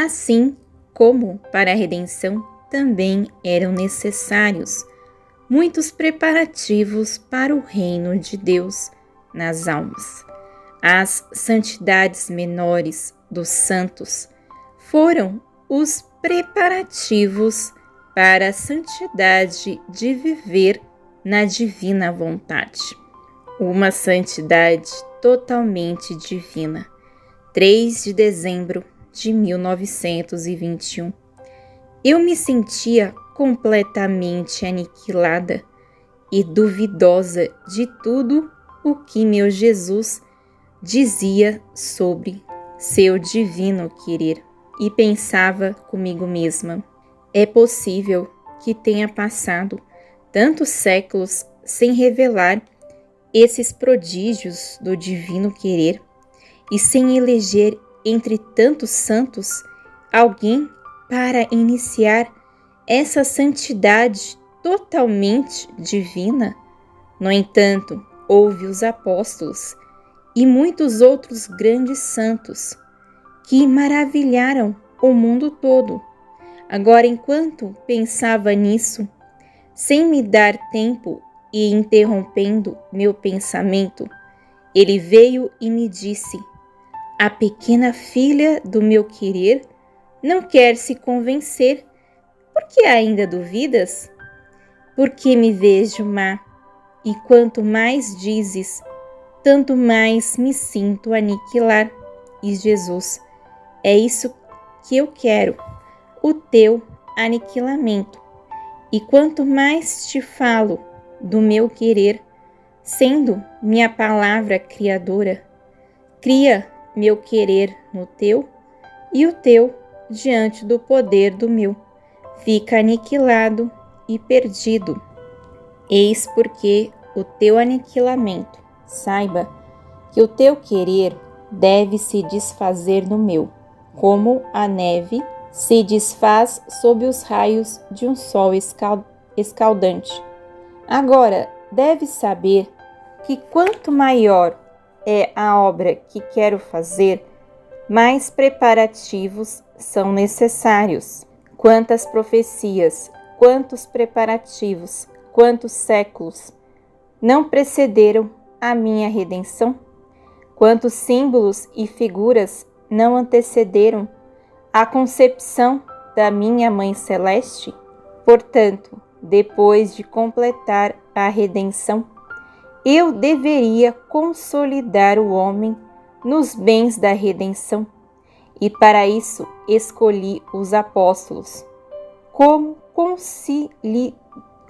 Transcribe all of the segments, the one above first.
Assim como para a redenção também eram necessários muitos preparativos para o reino de Deus nas almas. As santidades menores dos santos foram os preparativos para a santidade de viver na divina vontade. Uma santidade totalmente divina. 3 de dezembro de 1921. Eu me sentia completamente aniquilada e duvidosa de tudo o que meu Jesus dizia sobre seu divino querer, e pensava comigo mesma: é possível que tenha passado tantos séculos sem revelar esses prodígios do divino querer e sem eleger entre tantos santos alguém para iniciar essa santidade totalmente divina? No entanto, houve os apóstolos e muitos outros grandes santos que maravilharam o mundo todo. Agora, enquanto pensava nisso, sem me dar tempo e interrompendo meu pensamento, ele veio e me disse: a pequena filha do meu querer não quer se convencer. Por que ainda duvidas? Porque me vejo má, e quanto mais dizes, tanto mais me sinto aniquilar. E Jesus: é isso que eu quero, o teu aniquilamento. E quanto mais te falo do meu querer, sendo minha palavra criadora, cria meu querer no teu, e o teu, diante do poder do meu, fica aniquilado e perdido. Eis porque o teu aniquilamento, saiba que o teu querer deve se desfazer no meu, como a neve se desfaz sob os raios de um sol escaldante. Agora, deves saber que quanto maior é a obra que quero fazer, mais preparativos são necessários. Quantas profecias, quantos preparativos, quantos séculos não precederam a minha redenção? Quantos símbolos e figuras não antecederam a concepção da minha Mãe Celeste? Portanto, depois de completar a redenção, eu deveria consolidar o homem nos bens da redenção, e para isso escolhi os apóstolos como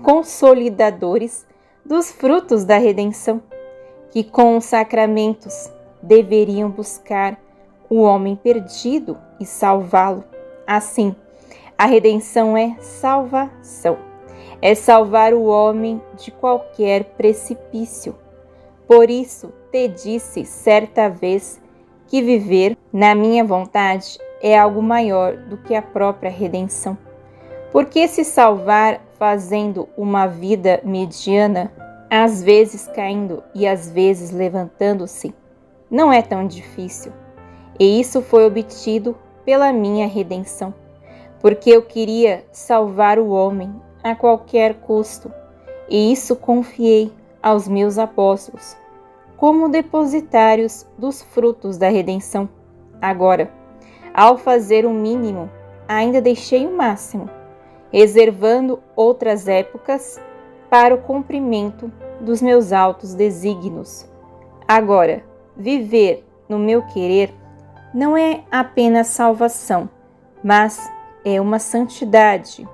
consolidadores dos frutos da redenção, que com os sacramentos deveriam buscar o homem perdido e salvá-lo. Assim, a redenção é salvação. É salvar o homem de qualquer precipício. Por isso te disse certa vez que viver na minha vontade é algo maior do que a própria redenção. Porque se salvar fazendo uma vida mediana, às vezes caindo e às vezes levantando-se, não é tão difícil. E isso foi obtido pela minha redenção, porque eu queria salvar o homem a qualquer custo, e isso confiei aos meus apóstolos, como depositários dos frutos da redenção. Agora, ao fazer o mínimo, ainda deixei o máximo, reservando outras épocas para o cumprimento dos meus altos desígnios. Agora, viver no meu querer não é apenas salvação, mas é uma santidade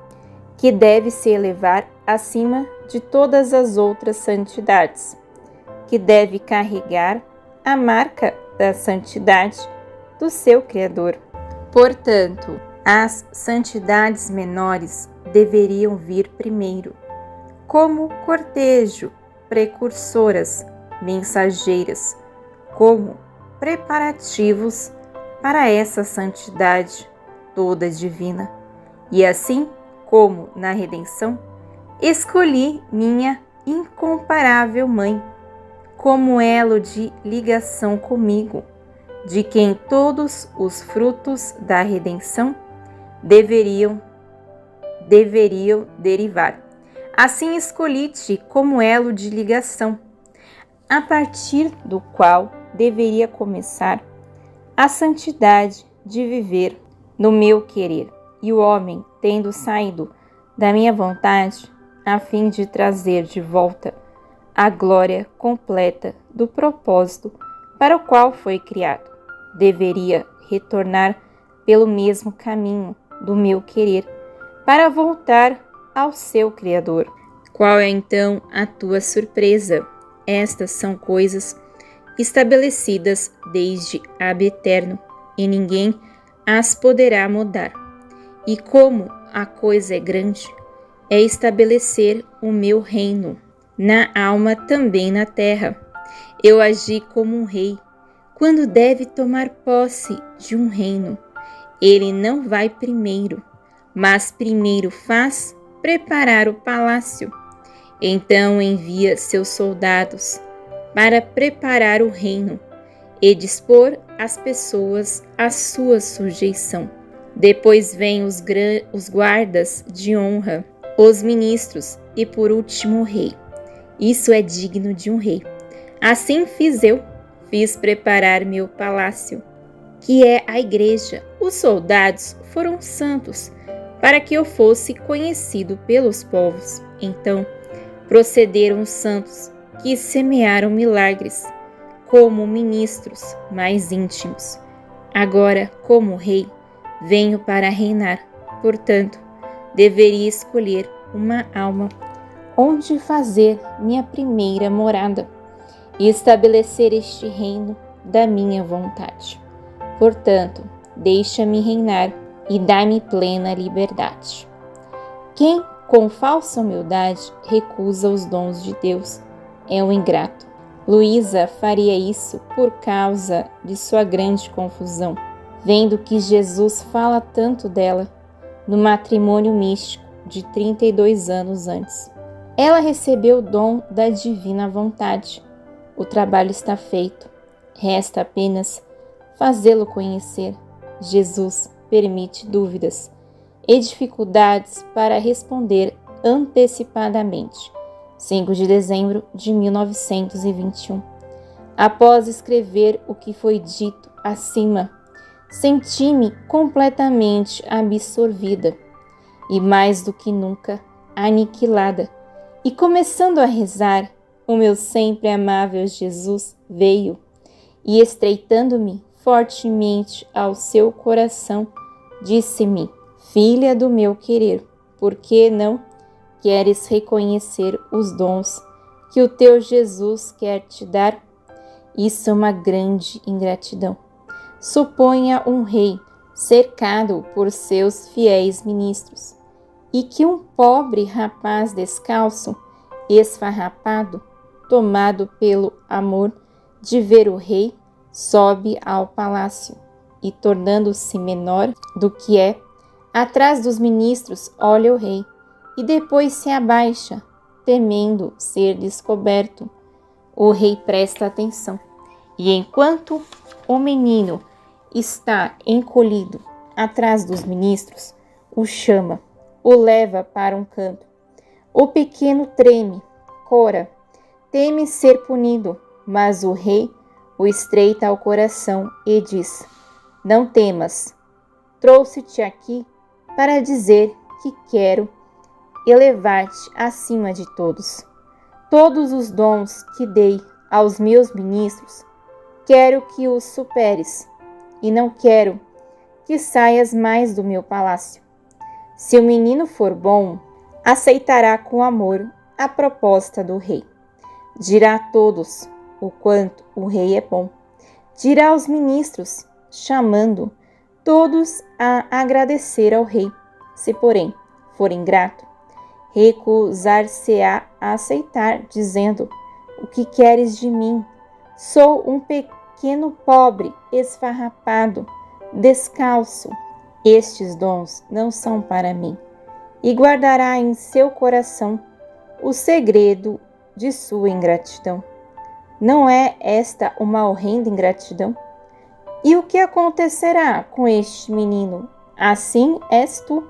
que deve se elevar acima de todas as outras santidades, que deve carregar a marca da santidade do seu Criador. Portanto, as santidades menores deveriam vir primeiro, como cortejo, precursoras, mensageiras, como preparativos para essa santidade toda divina. E assim como na redenção, escolhi minha incomparável Mãe como elo de ligação comigo, de quem todos os frutos da redenção deveriam derivar. Assim escolhi-te como elo de ligação, a partir do qual deveria começar a santidade de viver no meu querer, e o homem, tendo saído da minha vontade, a fim de trazer de volta a glória completa do propósito para o qual foi criado, deveria retornar pelo mesmo caminho do meu querer para voltar ao seu Criador. Qual é então a tua surpresa? Estas são coisas estabelecidas desde ab eterno, e ninguém as poderá mudar. E como a coisa é grande, é estabelecer o meu reino, na alma também na terra. Eu agi como um rei, quando deve tomar posse de um reino. Ele não vai primeiro, mas primeiro faz preparar o palácio. Então envia seus soldados para preparar o reino e dispor as pessoas à sua sujeição. Depois vêm os guardas de honra, os ministros e por último o rei. Isso é digno de um rei. Assim fiz eu, fiz preparar meu palácio, que é a igreja. Os soldados foram santos, para que eu fosse conhecido pelos povos. Então procederam os santos, que semearam milagres, como ministros mais íntimos. Agora, como rei, venho para reinar. Portanto, deveria escolher uma alma onde fazer minha primeira morada e estabelecer este reino da minha vontade. Portanto, deixa-me reinar e dá-me plena liberdade. Quem, com falsa humildade, recusa os dons de Deus é um ingrato. Luísa faria isso por causa de sua grande confusão, vendo que Jesus fala tanto dela no matrimônio místico de 32 anos antes. Ela recebeu o dom da divina vontade. O trabalho está feito. Resta apenas fazê-lo conhecer. Jesus permite dúvidas e dificuldades para responder antecipadamente. 5 de dezembro de 1921. Após escrever o que foi dito acima, senti-me completamente absorvida e, mais do que nunca, aniquilada. E começando a rezar, o meu sempre amável Jesus veio e, estreitando-me fortemente ao seu coração, disse-me: Filha do meu querer, por que não queres reconhecer os dons que o teu Jesus quer te dar? Isso é uma grande ingratidão. Suponha um rei cercado por seus fiéis ministros, e que um pobre rapaz descalço, esfarrapado, tomado pelo amor de ver o rei, sobe ao palácio e, tornando-se menor do que é, atrás dos ministros olha o rei e depois se abaixa, temendo ser descoberto. O rei presta atenção e, enquanto o menino está encolhido atrás dos ministros, o chama, o leva para um canto. O pequeno treme, cora, teme ser punido, mas o rei o estreita ao coração e diz: Não temas, trouxe-te aqui para dizer que quero elevar-te acima de todos. Todos os dons que dei aos meus ministros, quero que os superes, e não quero que saias mais do meu palácio. Se o menino for bom, aceitará com amor a proposta do rei. Dirá a todos o quanto o rei é bom. Dirá aos ministros, chamando todos a agradecer ao rei. Se, porém, for ingrato, recusar-se-á a aceitar, dizendo: O que queres de mim? Sou um pequeno pobre, esfarrapado, descalço. Estes dons não são para mim. E guardará em seu coração o segredo de sua ingratidão. Não é esta uma horrenda ingratidão? E o que acontecerá com este menino? Assim és tu,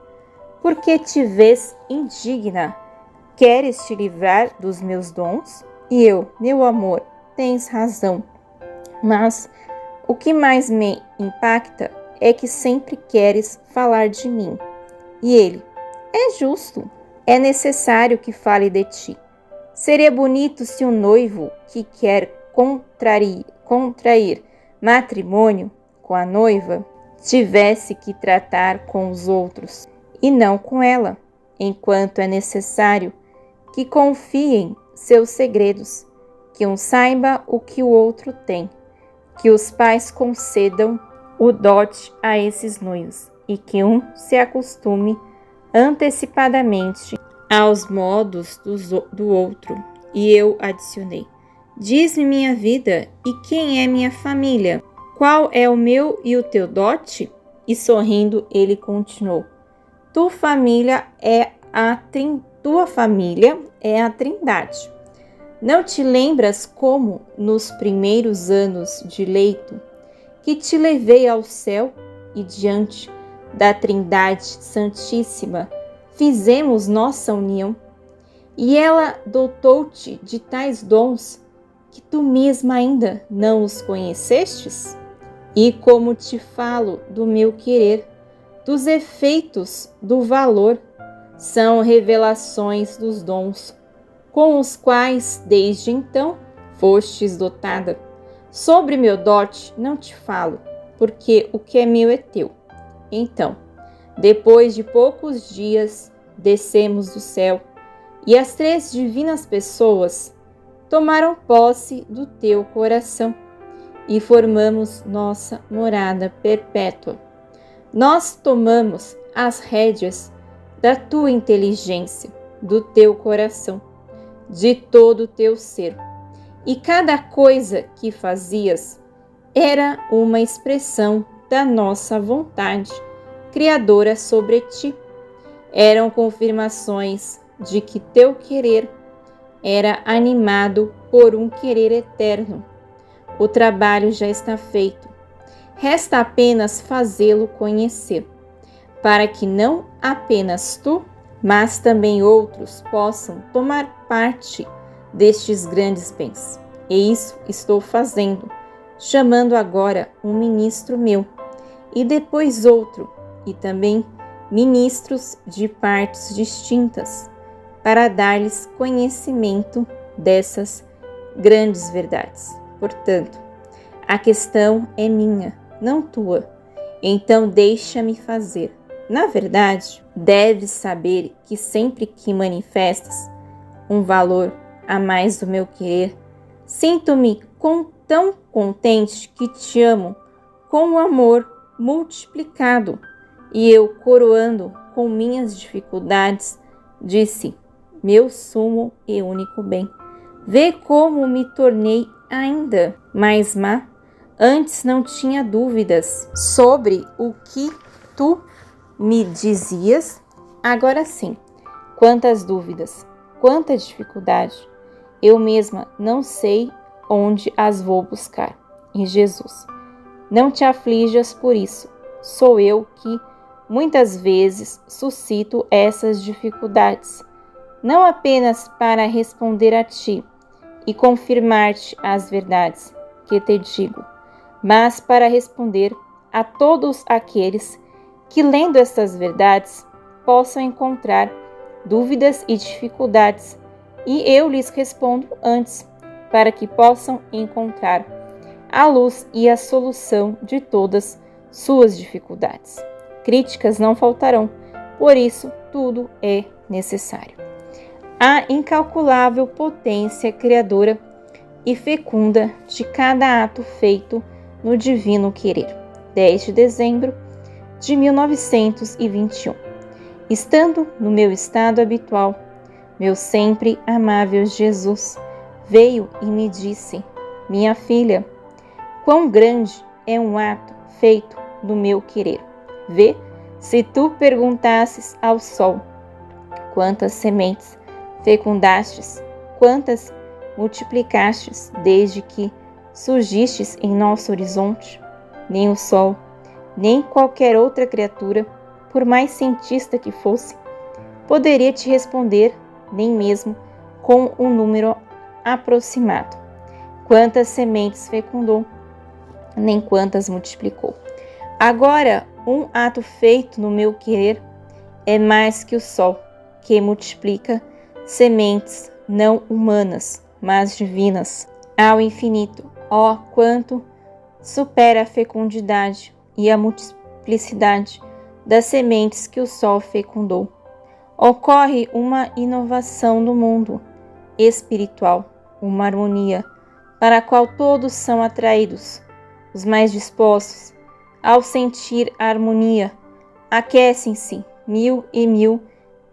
porque te vês indigna. Queres te livrar dos meus dons? E eu, meu amor, tens razão. Mas o que mais me impacta é que sempre queres falar de mim. E ele, é justo, é necessário que fale de ti. Seria bonito se o noivo que quer contrair matrimônio com a noiva tivesse que tratar com os outros e não com ela, enquanto é necessário que confiem seus segredos, que um saiba o que o outro tem, que os pais concedam o dote a esses noivos e que um se acostume antecipadamente aos modos do outro. E eu adicionei: diz-me minha vida e quem é minha família? Qual é o meu e o teu dote? E sorrindo ele continuou: tua família é a Trindade. Não te lembras como, nos primeiros anos de leito, que te levei ao céu e diante da Trindade Santíssima fizemos nossa união? E ela dotou-te de tais dons que tu mesma ainda não os conhecestes? E como te falo do meu querer, dos efeitos do valor, são revelações dos dons, com os quais desde então fostes dotada. Sobre meu dote não te falo, porque o que é meu é teu. Então, depois de poucos dias, descemos do céu, e as 3 divinas pessoas tomaram posse do teu coração e formamos nossa morada perpétua. Nós tomamos as rédeas da tua inteligência, do teu coração, de todo o teu ser. E cada coisa que fazias era uma expressão da nossa vontade criadora sobre ti. Eram confirmações de que teu querer era animado por um querer eterno. O trabalho já está feito. Resta apenas fazê-lo conhecer, para que não apenas tu, mas também outros possam tomar parte destes grandes bens. E isso estou fazendo, chamando agora um ministro meu, e depois outro, e também ministros de partes distintas, para dar-lhes conhecimento dessas grandes verdades. Portanto, a questão é minha, não tua. Então deixa-me fazer. Na verdade, deves saber que sempre que manifestas um valor a mais do meu querer, sinto-me tão contente que te amo com o amor multiplicado. E eu, coroando com minhas dificuldades, disse: meu sumo e único bem, vê como me tornei ainda mais má. Antes não tinha dúvidas sobre o que tu me dizias, agora sim. Quantas dúvidas, quanta dificuldade. Eu mesma não sei onde as vou buscar. E Jesus, não te aflijas por isso. Sou eu que muitas vezes suscito essas dificuldades, não apenas para responder a ti e confirmar-te as verdades que te digo, mas para responder a todos aqueles que, lendo essas verdades, possam encontrar dúvidas e dificuldades, e eu lhes respondo antes, para que possam encontrar a luz e a solução de todas suas dificuldades. Críticas não faltarão, por isso tudo é necessário. A incalculável potência criadora e fecunda de cada ato feito no divino querer. 10 de dezembro de 1921. Estando no meu estado habitual, meu sempre amável Jesus veio e me disse: minha filha, quão grande é um ato feito no meu querer. Vê, se tu perguntasses ao sol, quantas sementes fecundastes, quantas multiplicastes desde que surgistes em nosso horizonte? nem o sol, nem qualquer outra criatura, por mais cientista que fosse, poderia te responder, nem mesmo com um número aproximado. Quantas sementes fecundou, nem quantas multiplicou. Agora, um ato feito no meu querer é mais que o sol, que multiplica sementes não humanas, mas divinas, ao infinito. Ó, quanto supera a fecundidade e a multiplicidade das sementes que o sol fecundou. Ocorre uma inovação no mundo espiritual, uma harmonia para a qual todos são atraídos. Os mais dispostos, ao sentir a harmonia, aquecem-se, mil e mil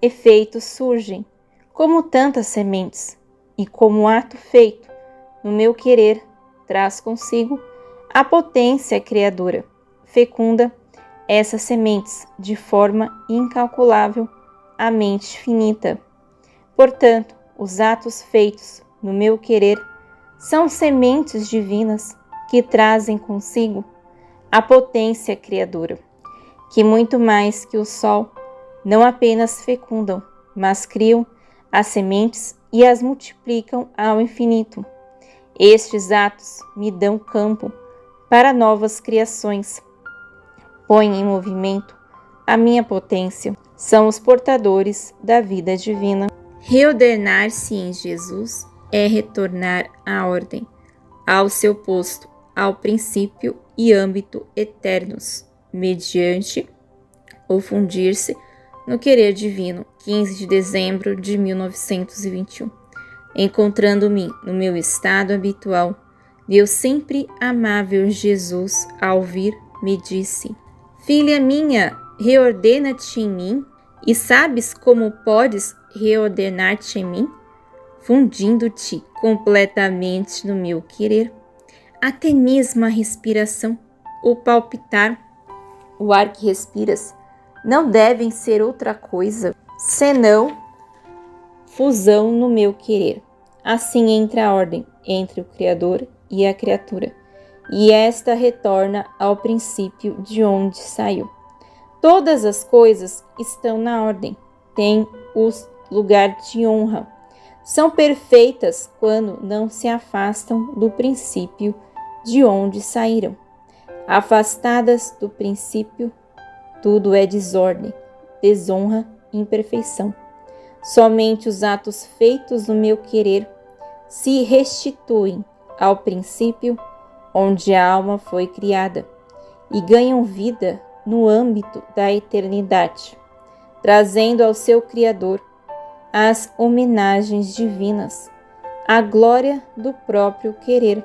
efeitos surgem, como tantas sementes, e como ato feito no meu querer, traz consigo a potência criadora, fecunda essas sementes de forma incalculável à mente finita. Portanto, os atos feitos no meu querer são sementes divinas que trazem consigo a potência criadora, que muito mais que o sol não apenas fecundam, mas criam as sementes e as multiplicam ao infinito. Estes atos me dão campo para novas criações, põem em movimento a minha potência, são os portadores da vida divina. Reordenar-se em Jesus é retornar à ordem, ao seu posto, ao princípio e âmbito eternos, mediante ou fundir-se no querer divino. 15 de dezembro de 1921. Encontrando-me no meu estado habitual, meu sempre amável Jesus, ao vir, me disse: Filha minha, reordena-te em mim, e sabes como podes reordenar-te em mim? Fundindo-te completamente no meu querer. Até mesmo a respiração, o palpitar, o ar que respiras, não devem ser outra coisa senão fusão no meu querer. Assim entra a ordem entre o Criador e a criatura, e esta retorna ao princípio de onde saiu. Todas as coisas estão na ordem, têm o lugar de honra. São perfeitas quando não se afastam do princípio de onde saíram. Afastadas do princípio, tudo é desordem, desonra, imperfeição. Somente os atos feitos no meu querer se restituem ao princípio onde a alma foi criada e ganham vida no âmbito da eternidade, trazendo ao seu Criador as homenagens divinas, a glória do próprio querer.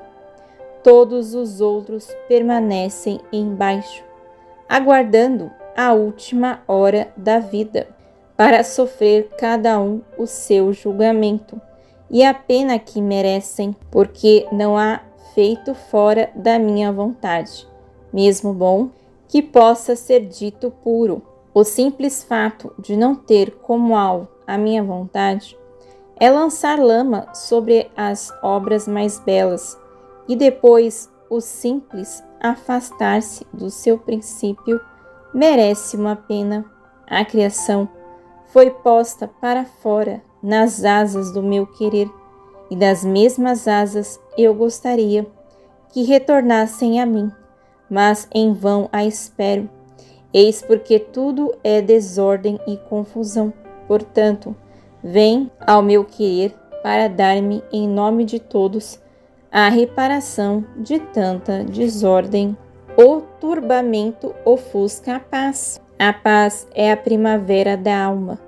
Todos os outros permanecem embaixo, aguardando a última hora da vida, para sofrer cada um o seu julgamento e a pena que merecem, porque não há feito fora da minha vontade, mesmo bom que possa ser dito puro. O simples fato de não ter como alvo a minha vontade é lançar lama sobre as obras mais belas, e depois o simples afastar-se do seu princípio merece uma pena. A criação foi posta para fora nas asas do meu querer, e das mesmas asas eu gostaria que retornassem a mim, mas em vão a espero. Eis porque tudo é desordem e confusão. Portanto, vem ao meu querer para dar-me, em nome de todos, a reparação de tanta desordem. O turbamento ofusca a paz. A paz é a primavera da alma.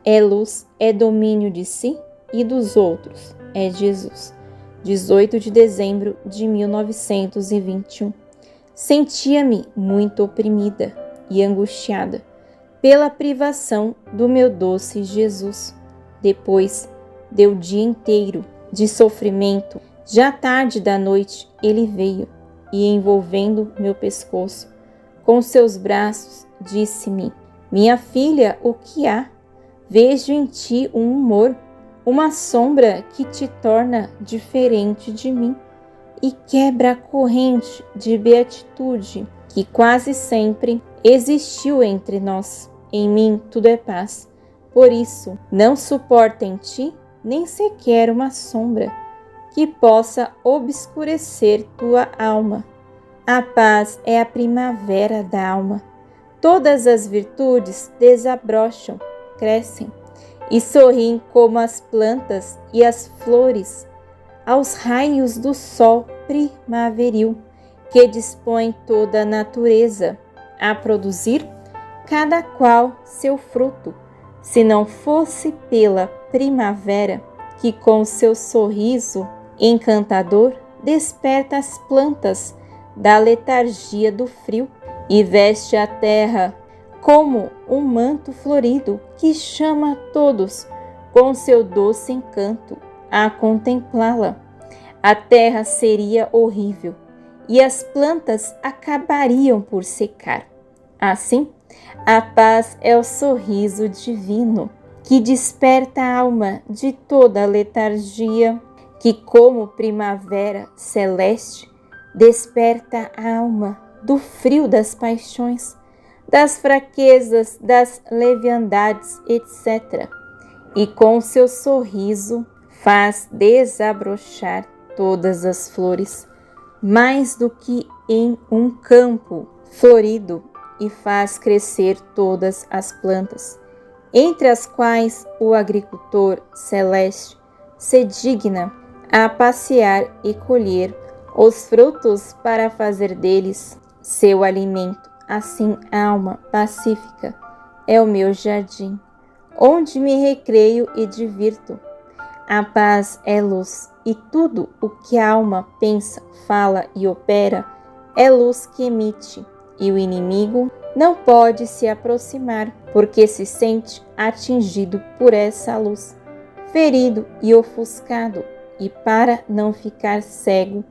É luz, é domínio de si e dos outros. É Jesus. 18 de dezembro de 1921. Sentia-me muito oprimida e angustiada pela privação do meu doce Jesus. Depois do dia inteiro de sofrimento, já tarde da noite, ele veio e, envolvendo meu pescoço com seus braços, disse-me: Minha filha, o que há? Vejo em ti um humor, uma sombra que te torna diferente de mim e quebra a corrente de beatitude que quase sempre existiu entre nós. Em mim tudo é paz. Por isso, não suporta em ti nem sequer uma sombra que possa obscurecer tua alma. A paz é a primavera da alma. Todas as virtudes desabrocham, crescem e sorriem como as plantas e as flores aos raios do sol primaveril que dispõe toda a natureza a produzir cada qual seu fruto. Se não fosse pela primavera que com seu sorriso encantador desperta as plantas da letargia do frio e veste a terra como um manto florido que chama a todos com seu doce encanto a contemplá-la, a terra seria horrível e as plantas acabariam por secar. Assim, a paz é o sorriso divino que desperta a alma de toda a letargia, que como primavera celeste desperta a alma do frio das paixões, das fraquezas, das leviandades, etc. E com seu sorriso faz desabrochar todas as flores, mais do que em um campo florido, e faz crescer todas as plantas, entre as quais o agricultor celeste se digna a passear e colher os frutos para fazer deles seu alimento. Assim, alma pacífica é o meu jardim, onde me recreio e divirto. A paz é luz, e tudo o que a alma pensa, fala e opera é luz que emite, e o inimigo não pode se aproximar, porque se sente atingido por essa luz, ferido e ofuscado, e para não ficar cego,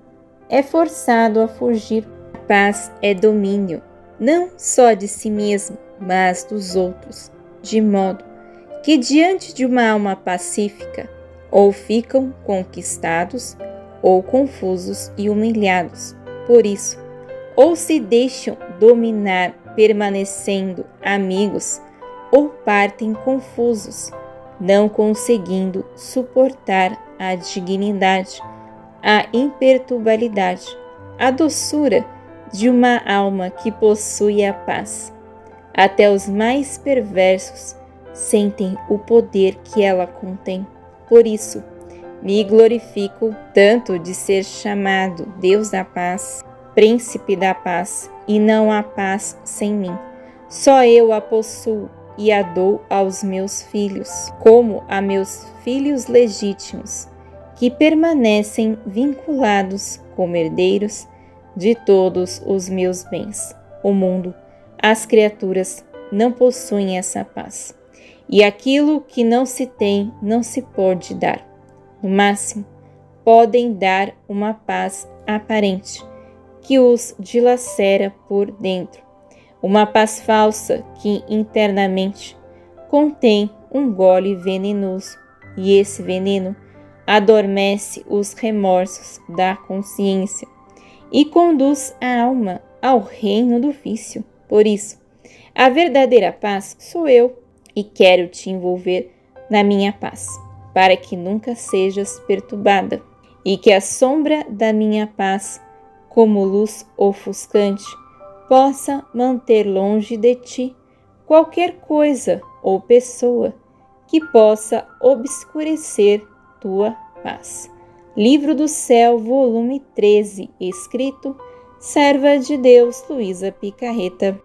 é forçado a fugir. A paz é domínio, não só de si mesmo, mas dos outros, de modo que diante de uma alma pacífica, ou ficam conquistados, ou confusos e humilhados. Por isso, ou se deixam dominar permanecendo amigos, ou partem confusos, não conseguindo suportar a dignidade, a imperturbabilidade, a doçura de uma alma que possui a paz. Até os mais perversos sentem o poder que ela contém. Por isso, me glorifico tanto de ser chamado Deus da paz, Príncipe da paz, e não há paz sem mim. Só eu a possuo e a dou aos meus filhos, como a meus filhos legítimos, que permanecem vinculados como herdeiros de todos os meus bens. O mundo, as criaturas, não possuem essa paz. E aquilo que não se tem, não se pode dar. No máximo, podem dar uma paz aparente, que os dilacera por dentro. Uma paz falsa que internamente contém um gole venenoso, e esse veneno adormece os remorsos da consciência e conduz a alma ao reino do vício. Por isso, a verdadeira paz sou eu, e quero te envolver na minha paz, para que nunca sejas perturbada, e que a sombra da minha paz, como luz ofuscante, possa manter longe de ti qualquer coisa ou pessoa que possa obscurecer tua paz. Livro do Céu, volume 13, escrito Serva de Deus, Luísa Picarreta.